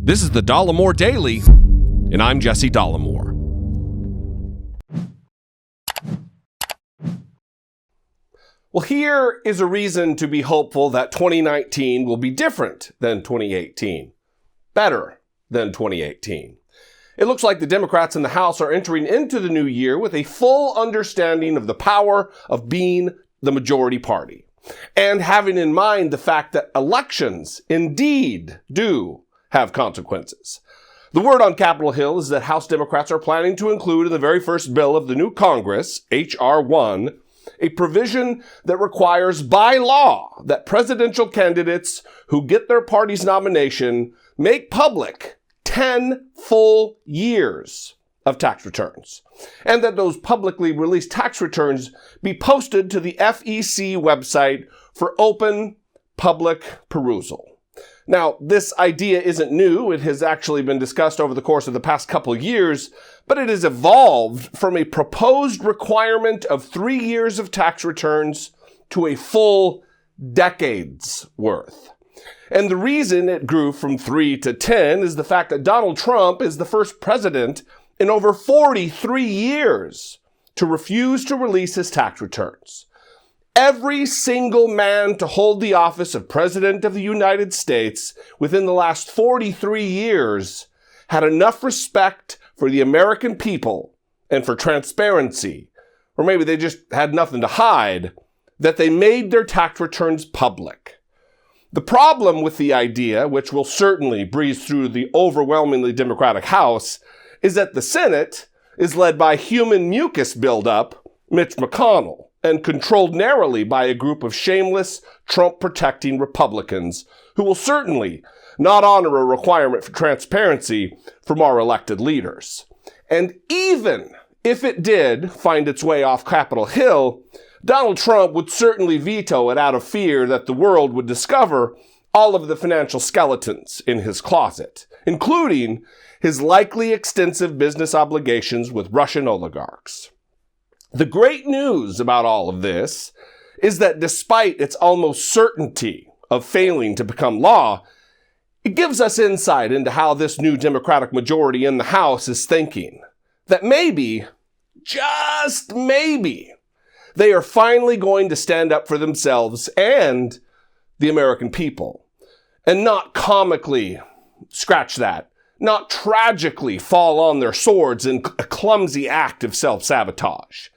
This is the Dollemore Daily, and I'm Jesse Dollemore. Well, here is a reason to be hopeful that 2019 will be different than 2018. Better than 2018. It looks like the Democrats in the House are entering into the new year with a full understanding of the power of being the majority party, and having in mind the fact that elections indeed do have consequences. The word on Capitol Hill is that House Democrats are planning to include in the very first bill of the new Congress, H.R. 1, a provision that requires by law that presidential candidates who get their party's nomination make public 10 full years of tax returns, and that those publicly released tax returns be posted to the FEC website for open public perusal. Now, this idea isn't new. It has actually been discussed over the course of the past couple of years, but it has evolved from a proposed requirement of 3 years of tax returns to a full decade's worth. And the reason it grew from 3 to 10 is the fact that Donald Trump is the first president in over 43 years to refuse to release his tax returns. Every single man to hold the office of President of the United States within the last 43 years had enough respect for the American people and for transparency, or maybe they just had nothing to hide, that they made their tax returns public. The problem with the idea, which will certainly breeze through the overwhelmingly Democratic House, is that the Senate is led by human mucus buildup, Mitch McConnell, and controlled narrowly by a group of shameless, Trump-protecting Republicans who will certainly not honor a requirement for transparency from our elected leaders. And even if it did find its way off Capitol Hill, Donald Trump would certainly veto it out of fear that the world would discover all of the financial skeletons in his closet, including his likely extensive business obligations with Russian oligarchs. The great news about all of this is that despite its almost certainty of failing to become law, it gives us insight into how this new Democratic majority in the House is thinking. That maybe, just maybe, they are finally going to stand up for themselves and the American people, and not comically, scratch that, not tragically fall on their swords in a clumsy act of self-sabotage.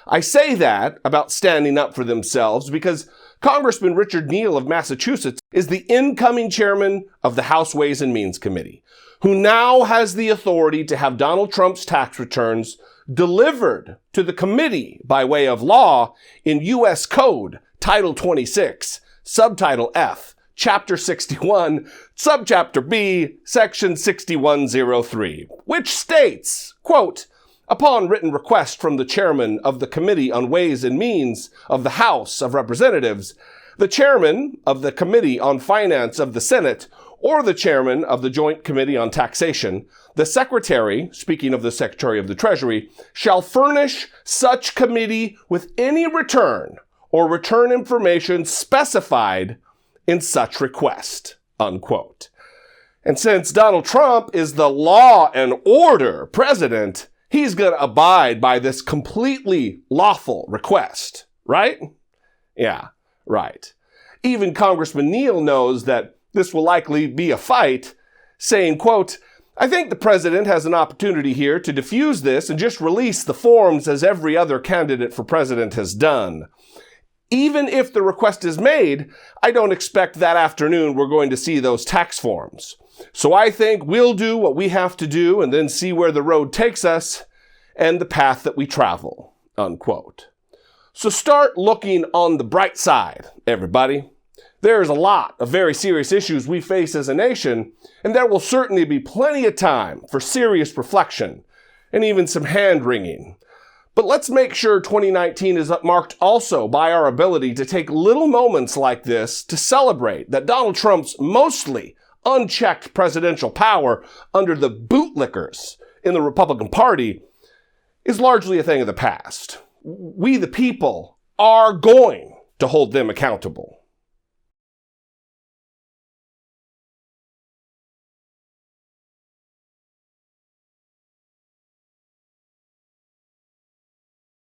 I say that about standing up for themselves because Congressman Richard Neal of Massachusetts is the incoming chairman of the House Ways and Means Committee, who now has the authority to have Donald Trump's tax returns delivered to the committee by way of law in U.S. Code, Title 26, Subtitle F, Chapter 61, Subchapter B, Section 6103, which states, quote, upon written request from the chairman of the Committee on Ways and Means of the House of Representatives, the chairman of the Committee on Finance of the Senate, or the chairman of the Joint Committee on Taxation, the secretary, speaking of the Secretary of the Treasury, shall furnish such committee with any return or return information specified in such request, unquote. And since Donald Trump is the law and order president, he's going to abide by this completely lawful request, right? Yeah, right. Even Congressman Neal knows that this will likely be a fight, saying, quote, I think the president has an opportunity here to diffuse this and just release the forms as every other candidate for president has done. Even if the request is made, I don't expect that afternoon we're going to see those tax forms. So I think we'll do what we have to do and then see where the road takes us and the path that we travel, unquote. So start looking on the bright side, everybody. There's a lot of very serious issues we face as a nation, and there will certainly be plenty of time for serious reflection and even some hand-wringing. But let's make sure 2019 is marked also by our ability to take little moments like this to celebrate that Donald Trump's mostly unchecked presidential power under the bootlickers in the Republican Party is largely a thing of the past. We, the people, are going to hold them accountable.